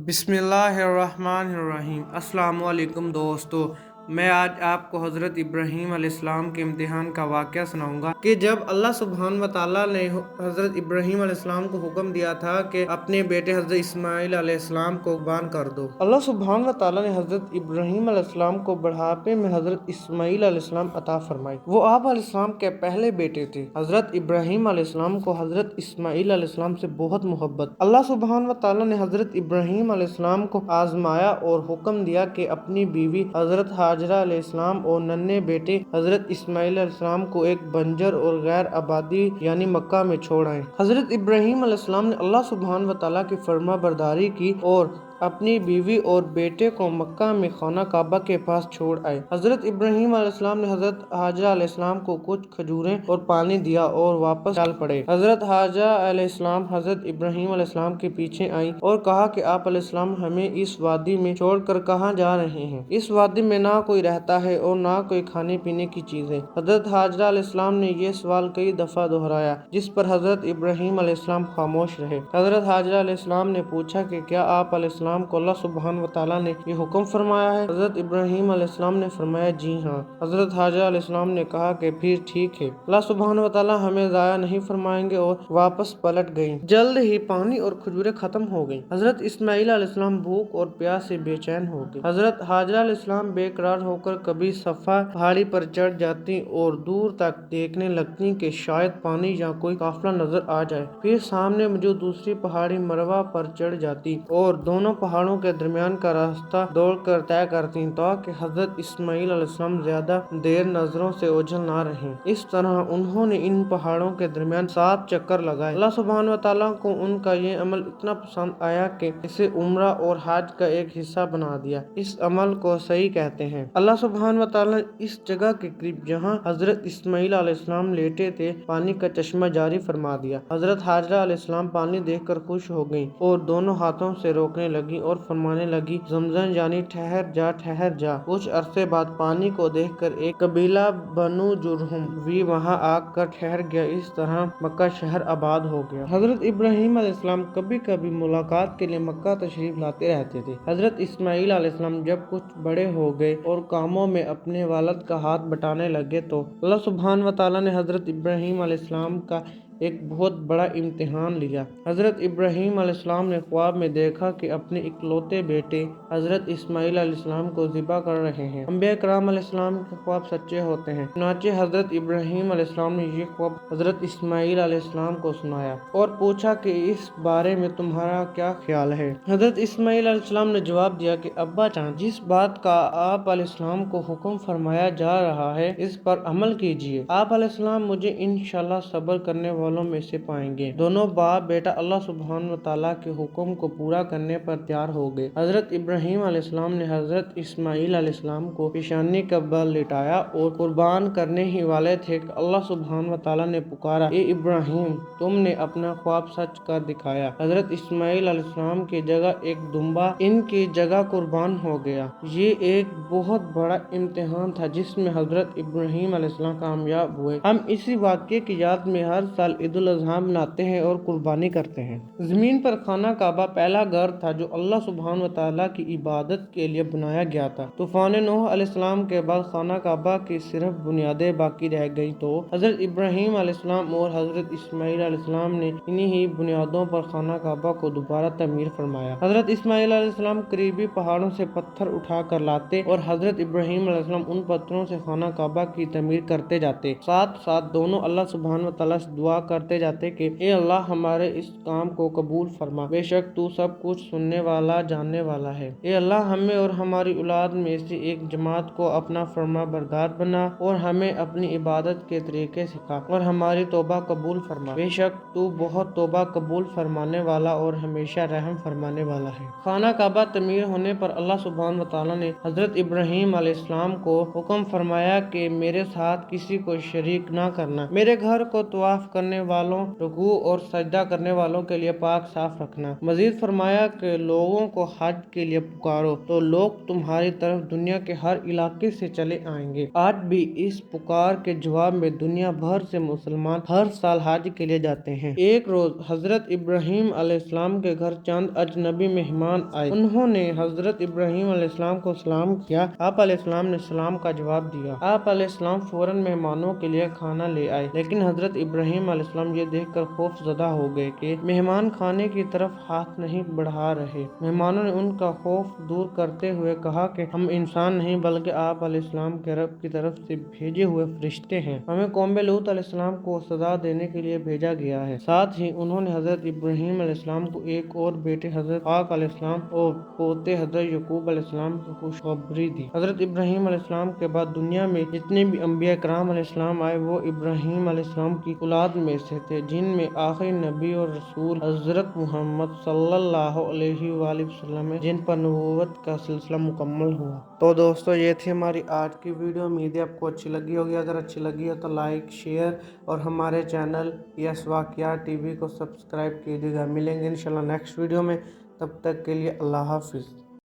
बिस्मिल्लाहिर्रहमानिर्रहीम। अस्सलाम वालेकुम दोस्तों, मैं आज आपको हज़रत इब्राहीम अलैहिस्सलाम के इम्तिहान का वाक़या सुनाऊंगा कि जब अल्लाह सुब्हान व तआला ने हज़रत इब्राहीम अलैहिस्सलाम को हुक्म दिया था कि अपने बेटे हज़रत इस्माईल अलैहिस्सलाम को कुर्बान कर दो। अल्लाह सुब्हान व तआला ने हज़रत इब्राहीम अलैहिस्सलाम को बुढ़ापे में हज़रत इस्माईल अलैहिस्सलाम अता फरमाई। वो आप अलैहिस्सलाम के पहले बेटे थे। हज़रत इब्राहीम अलैहिस्सलाम को हज़रत इस्माईल अलैहिस्सलाम से बहुत मोहब्बत। अल्लाह सुब्हान व तआला ने हज़रत इब्राहीम अलैहिस्सलाम को आजमाया और हुक्म दिया कि अपनी बीवी हज़रत हाजरा अलैहिस्सलाम और नन्हे बेटे हज़रत इस्माईल अलैहिस्सलाम को एक बंजर और गैर आबादी यानी मक्का में छोड़ आए। हज़रत इब्राहीम अलैहिस्सलाम ने अल्लाह सुब्हान व तआला की फरमाबरदारी की और अपनी बीवी और बेटे को मक्का में खाना काबा के पास छोड़ आए। हज़रत इब्राहीम अलैहिस्सलाम ने हज़रत हाजरा अलैहिस्सलाम को कुछ खजूरें और पानी दिया और वापस चल पड़े। हज़रत हाजरा अलैहिस्सलाम हज़रत इब्राहीम अलैहिस्सलाम के पीछे आई और कहा कि आप अलैहिस्सलाम हमें इस वादी में छोड़कर कहाँ जा रहे हैं? इस वादी में ना कोई रहता है और ना कोई खाने पीने की चीजें। हज़रत हाजरा अलैहिस्सलाम ने यह सवाल कई दफा दोहराया, जिस पर हज़रत इब्राहीम अलैहिस्सलाम खामोश रहे। हज़रत हाजरा अलैहिस्सलाम ने पूछा कि क्या आप अलैहिस्सलाम को अल्लाह सुब्हान व तआला ने ये हुक्म फरमाया है? हज़रत इब्राहीम अलैहिस्सलाम ने फरमाया, जी हाँ। हज़रत हाजरा अलैहिस्सलाम ने कहा कि फिर ठीक है, अल्लाह सुब्हान व तआला हमें ज़ाया नहीं फरमाएंगे और वापस पलट गयी। जल्द ही पानी और खजूरें खत्म हो गयी। हज़रत इस्माईल अलैहिस्सलाम भूख और प्यास से बेचैन हो गए। हज़रत हाजरा अलैहिस्सलाम बेकरार होकर कभी सफा पहाड़ी पर चढ़ जाती और दूर तक देखने लगती कि शायद पानी या कोई काफिला नजर आ जाए। फिर सामने मौजूद दूसरी पहाड़ी मरवा पर चढ़ जाती और दोनों पहाड़ों के दरमियान का रास्ता दौड़कर तय करती ताकि हज़रत इस्माईल अलैहिस्सलाम ज्यादा देर नजरों से ओझल ना रहें। इस तरह उन्होंने इन पहाड़ों के दरमियान 7 चक्कर लगाए। अल्लाह सुब्हान व तआला को उनका ये अमल इतना पसंद आया कि इसे उम्रा और हज का एक हिस्सा बना दिया। इस अमल को सही कहते हैं। अल्लाह सुब्हान व तआला इस जगह के करीब जहाँ हज़रत इस्माईल अलैहिस्सलाम लेटे थे पानी का चश्मा जारी फरमा दिया। हज़रत हाजरा अलैहिस्सलाम पानी देखकर खुश हो गयी और दोनों हाथों से रोकने लगी और फरमाने लगी, ज़मज़म यानी ठहर जा ठहर जा। कुछ अरसे बाद पानी को देखकर एक कबीला बनु जुरहुम भी वहाँ आकर ठहर गया। इस तरह मक्का शहर आबाद हो गया। हज़रत इब्राहीम अलैहिस्सलाम कभी कभी मुलाकात के लिए मक्का तशरीफ लाते रहते थे। हज़रत इस्माईल अलैहिस्सलाम जब कुछ बड़े हो गए और कामों में अपने वालिद का हाथ बटाने लगे तो अल्लाह सुब्हान व तआला ने हज़रत इब्राहीम अलैहिस्सलाम का एक बहुत बड़ा इम्तिहान लिया। हज़रत इब्राहीम अलैहिस्सलाम ने ख्वाब में देखा कि अपने इकलौते बेटे हज़रत इस्माईल अलैहिस्सलाम को ज़िबा कर रहे हैं। अंबिया कराम अलैहिस्सलाम के ख्वाब सच्चे होते हैं। चुनांचे हज़रत इब्राहीम अलैहिस्सलाम ने ये ख्वाब हज़रत इस्माईल अलैहिस्सलाम को सुनाया और पूछा कि इस बारे में तुम्हारा क्या ख्याल है? हज़रत इस्माईल अलैहिस्सलाम ने जवाब दिया कि अब्बा जान, जिस बात का आप अलैहिस्सलाम को हुक्म फरमाया जा रहा है इस पर अमल कीजिए। आप अलैहिस्सलाम मुझे इंशाअल्लाह सब्र करने वालों में से पाएंगे। दोनों बाप बेटा अल्लाह सुब्हान व तआला के हुक्म को पूरा करने पर तैयार हो गए। हज़रत इब्राहीम अलैहिस्सलाम ने हज़रत इस्माईल अलैहिस्सलाम को पेशानी का बल लिटाया और कुर्बान करने ही वाले थे कि अल्लाह सुब्हान व तआला ने पुकारा, ए इब्राहीम, तुमने अपना ख्वाब सच कर दिखाया। हज़रत इस्माईल अलैहिस्सलाम की जगह एक दुम्बा इनकी जगह कुर्बान हो गया। ये एक बहुत बड़ा इम्तिहान था जिसमें हज़रत इब्राहीम अलैहिस्सलाम कामयाब हुए। हम इसी वाक़ये की याद में हर साल ईद उल अज़हा मनाते हैं और कुर्बानी करते हैं। जमीन पर खाना काबा पहला घर था जो अल्लाह सुब्हान व तआला की इबादत के लिए बनाया गया था। तूफान नूह अलैहिस्सलाम के बाद खाना काबा की सिर्फ बुनियादें बाकी रह गई तो हज़रत इब्राहीम अलैहिस्सलाम और हज़रत इस्माईल अलैहिस्सलाम ने इन्हीं ही बुनियादों पर खाना काबा को दोबारा तमीर फरमाया। हज़रत इस्माईल अलैहिस्सलाम करीबी पहाड़ों से पत्थर उठा कर लाते और हज़रत इब्राहीम अलैहिस्सलाम उन पत्थरों से खाना काबा की तमीर करते जाते। साथ साथ दोनों अल्लाह सुब्हान व तआला से दुआ करते जाते कि ए अल्लाह, हमारे इस काम को कबूल फरमा, बेशक तू सब कुछ सुनने वाला जानने वाला है। ए अल्लाह, हमें और हमारी औलाद में से एक जमात को अपना फरमा बरदार बना और हमें अपनी इबादत के तरीके सिखा और हमारी तौबा कबूल फरमा, बेशक तू बहुत तौबा कबूल फरमाने वाला और हमेशा रहम फरमाने वाला है। खाना काबा तमीर होने पर अल्लाह सुब्हान व तआला ने हज़रत इब्राहीम अलैहिस्सलाम को हुक्म फरमाया कि मेरे साथ किसी को शरीक ना करना। मेरे घर को तवाफ करने करने वालों, रुकू और सजदा करने वालों के लिए पाक साफ रखना। मजीद फरमाया कि लोगों को हज के लिए पुकारो तो लोग तुम्हारी तरफ दुनिया के हर इलाके से चले आएंगे। आज भी इस पुकार के जवाब में दुनिया भर से मुसलमान हर साल हज के लिए जाते हैं। एक रोज हजरत इब्राहिम अलैहिस्सलाम के घर चंद अजनबी मेहमान आए। उन्होंने हजरत इब्राहिम अलैहिस्सलाम को सलाम किया। आप अलैहिस्सलाम ने सलाम का जवाब दिया। आप अलैहिस्सलाम फौरन मेहमानों के लिए खाना ले आए, लेकिन हजरत इब्राहिम अलैहिस्सलाम ये देखकर खौफजदा हो गए कि मेहमान खाने की तरफ हाथ नहीं बढ़ा रहे। मेहमानों ने उनका खौफ दूर करते हुए कहा कि हम इंसान नहीं बल्कि आप अलैहिस्सलाम के रब की तरफ से भेजे हुए फरिश्ते हैं। हमें कौम लूत अलैहिस्सलाम को सजा देने के लिए भेजा गया है। साथ ही उन्होंने हजरत इब्राहिम अलैहिस्सलाम को एक और बेटे हजरत इसहाक अलैहिस्सलाम और पोते हजरत यकूब अलैहिस्सलाम की खुशखबरी दी। हजरत इब्राहिम अलैहिस्सलाम के बाद दुनिया में जितने भी अंबिया कराम अलैहिस्सलाम आए वो इब्राहिम अलैहिस्सलाम की औलाद में से थे, जिनमें आखिरी नबी और रसूल हजरत मोहम्मद सल्लल्लाहु अलैहि वसल्लम है, जिन पर नबूवत का सिलसिला मुकम्मल हुआ। तो दोस्तों ये थी हमारी आज की वीडियो। उम्मीद है आपको अच्छी लगी होगी। अगर अच्छी लगी हो तो लाइक, शेयर और हमारे चैनल यस वाक़ियात टीवी को सब्सक्राइब कीजिएगा। मिलेंगे इंशाल्लाह नेक्स्ट वीडियो में। तब तक के लिए अल्लाह हाफिज़।